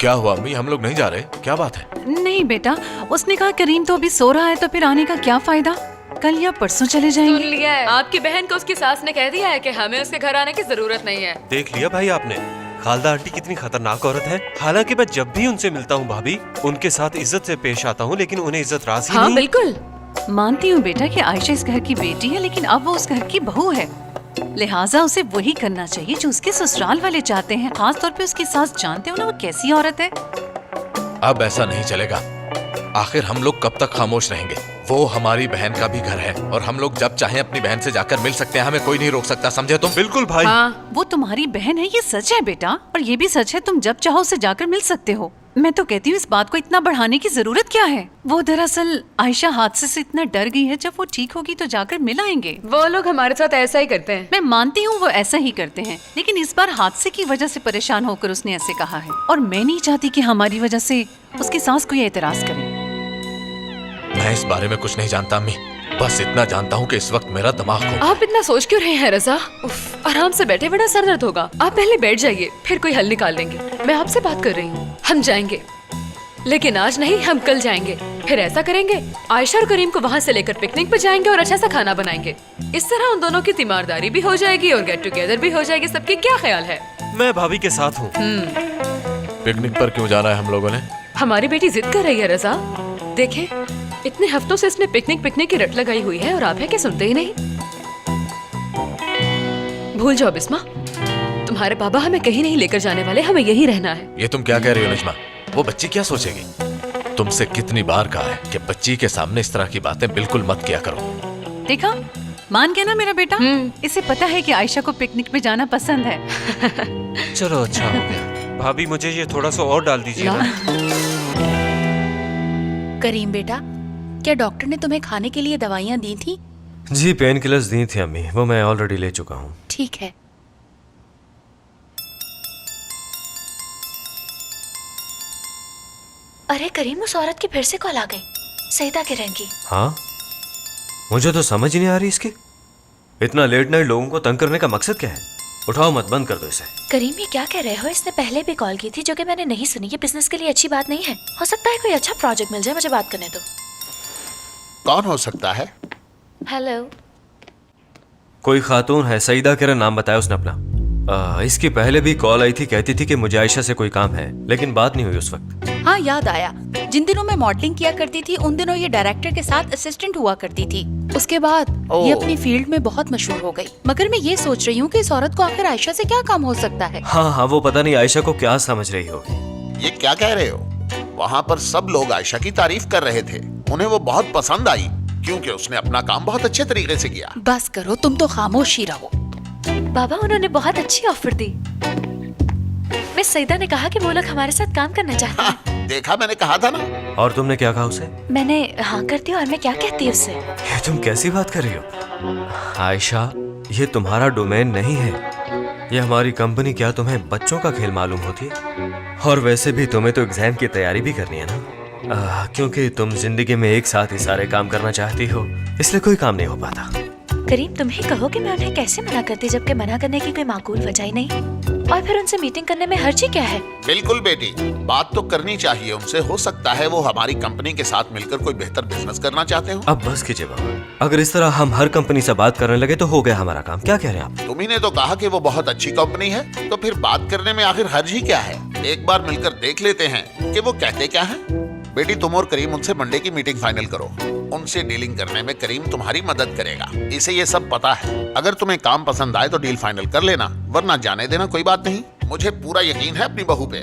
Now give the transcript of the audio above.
क्या हुआ अम्मी, हम लोग नहीं जा रहे? क्या बात है? नहीं बेटा, उसने कहा करीम तो अभी सो रहा है तो फिर आने का क्या फायदा, कल या परसों चले सुन जाएंगे। लिया है, आपकी बहन को उसकी सास ने कह दिया है कि हमें उसके घर आने की जरूरत नहीं है। देख लिया भाई आपने, खालदा आंटी कितनी खतरनाक औरत है। हालांकि मैं जब भी उनसे मिलता हूँ भाभी, उनके साथ इज्जत से पेश आता हूँ, लेकिन उन्हें इज्जत रास ही हाँ नहीं। बिल्कुल। मानती हूँ बेटा कि आयशा इस घर की बेटी है, लेकिन अब वो उस घर की बहू है, लिहाजा उसे वही करना चाहिए जो उसके ससुराल वाले चाहते हैं। खास तौर पे उसकी सास, जानते हो ना वो कैसी औरत है। अब ऐसा नहीं चलेगा। आखिर हम लोग कब तक खामोश रहेंगे? वो हमारी बहन का भी घर है और हम लोग जब चाहें अपनी बहन से जाकर मिल सकते हैं, हमें कोई नहीं रोक सकता, समझे तुम? बिल्कुल भाई। हाँ वो तुम्हारी बहन है, ये सच है बेटा, और ये भी सच है तुम जब चाहो उसे जाकर मिल सकते हो। मैं तो कहती हूँ इस बात को इतना बढ़ाने की जरूरत क्या है। वो दरअसल आयशा हादसे से इतना डर गई है, जब वो ठीक होगी तो जाकर मिल आएंगे। वो लोग हमारे साथ ऐसा ही करते हैं। मैं मानती हूँ वो ऐसा ही करते हैं, लेकिन इस बार हादसे की वजह से परेशान होकर उसने ऐसे कहा है, और मैं नहीं चाहती कि हमारी वजह से उसकी सास को ये एतराज करे। मैं इस बारे में कुछ नहीं जानता अम्मी, बस इतना जानता हूँ कि इस वक्त मेरा दिमाग घूम। आप इतना सोच क्यों रहे हैं रजा? उफ, आराम से बैठे, बड़ा सर दर्द होगा। आप पहले बैठ जाइए, फिर कोई हल निकाल लेंगे। मैं आपसे बात कर रही हूँ। हम जाएंगे, लेकिन आज नहीं, हम कल जाएंगे। फिर ऐसा करेंगे, आयशा और करीम को वहाँ से लेकर पिकनिक पे जाएंगे और अच्छा सा खाना बनाएंगे। इस तरह उन दोनों की तीमारदारी भी हो जाएगी और गेट टुगेदर भी हो जाएगी। सबकी क्या ख्याल है? मैं भाभी के साथ हूँ। पिकनिक पर क्यों जाना है हम लोगों ने? हमारी बेटी जिद कर रही है रजा। देखे, इतने हफ्तों से इसने पिकनिक की रट लगाई हुई है और आप है कि सुनते ही नहीं। भूल जाओ बिस्मा, तुम्हारे पापा हमें कहीं नहीं लेकर जाने वाले, हमें यहीं रहना है। ये तुम क्या कह रही हो नजमा? वो बच्ची क्या सोचेगी? तुमसे कितनी बार कहा है कि बच्ची के सामने इस तरह की बातें बिल्कुल मत किया करो। देखा, मान गया ना मेरा बेटा। इसे पता है कि आयशा को पिकनिक पे जाना पसंद है। चलो अच्छा हो गया। भाभी मुझे ये थोड़ा सा और डाल दीजिए ना। करीम बेटा, क्या डॉक्टर ने तुम्हें खाने के लिए दवाइयाँ दी थी? जी पेन किलर्स दी थी अम्मी, वो मैं ऑलरेडी ले चुका हूँ। ठीक है। अरे करीम, उस औरत की फिर से कॉल आ गई, सईदा के रंग की। हाँ, मुझे तो समझ ही नहीं आ रही इसकी। इतना लेट नाइट लोगों को तंग करने का मकसद क्या है? उठाओ मत, बंद कर दो इसे। करीम, ये क्या कह रहे हो? इसने पहले भी कॉल की थी जो कि मैंने नहीं सुनी। ये बिजनेस के लिए अच्छी बात नहीं है। हो सकता है कोई अच्छा प्रोजेक्ट मिल जाए, मुझे बात करने दो। कौन हो सकता है? हेलो। कोई खातून है, सईदा केरा नाम बताया उसने अपना। इसकी पहले भी कॉल आई थी, कहती थी कि मुझे आयशा से कोई काम है, लेकिन बात नहीं हुई उस वक्त। हाँ याद आया, जिन दिनों मैं मॉडलिंग किया करती थी उन दिनों ये डायरेक्टर के साथ असिस्टेंट हुआ करती थी। उसके बाद ये अपनी फील्ड में बहुत मशहूर हो गई। मगर मैं ये सोच रही हूँ कि इस औरत को आखिर आयशा से क्या काम हो सकता है। हाँ हाँ, वो पता नहीं आयशा को क्या समझ रही होगी। ये क्या कह रहे हो? वहाँ पर सब लोग आयशा की तारीफ कर रहे थे, उन्हें वो बहुत पसंद आई क्योंकि उसने अपना काम बहुत अच्छे तरीके से किया। बस करो, तुम तो खामोश ही रहो। बाबा, उन्होंने बहुत अच्छी ऑफर दी। मिस सईदा ने कहा कि वो लोग हमारे साथ काम करना चाहते हैं। हाँ, देखा, मैंने कहा था ना। और तुमने क्या कहा उसे? मैंने हाँ कर दी, और मैं क्या कहती हूँ उससे? ये तुम कैसी बात कर रही हो आयशा? ये तुम्हारा डोमेन नहीं है, ये हमारी कंपनी। क्या तुम्हें बच्चों का खेल मालूम होती है? और वैसे भी तुम्हें तो एग्जाम की तैयारी भी करनी है ना, क्योंकि तुम जिंदगी में एक साथ ही सारे काम करना चाहती हो, इसलिए कोई काम नहीं हो पाता। करीम, तुम ही कहो कि मैं उन्हें कैसे मना करती, जबकि मना करने की कोई माकूल वजह ही नहीं। और फिर उनसे मीटिंग करने में हर्जी क्या है? बिल्कुल बेटी, बात तो करनी चाहिए उनसे। हो सकता है वो हमारी कंपनी के साथ मिलकर कोई बेहतर बिजनेस करना चाहते हो। अब बस कीजिए बाबा, अगर इस तरह हम हर कंपनी से बात करने लगे तो हो गया हमारा काम। क्या कह रहे हैं आप? तुम्ही ने तो कहा कि वो बहुत अच्छी कंपनी है, तो फिर बात करने में आखिर हर्ज ही क्या है? एक बार मिलकर देख लेते हैं कि वो कहते क्या है। बेटी, तुम और करीम उनसे मंडे की मीटिंग फाइनल करो। उनसे डीलिंग करने में करीम तुम्हारी मदद करेगा, इसे ये सब पता है। अगर तुम्हें काम पसंद आए तो डील फाइनल कर लेना, वरना जाने देना, कोई बात नहीं। मुझे पूरा यकीन है अपनी बहू पे।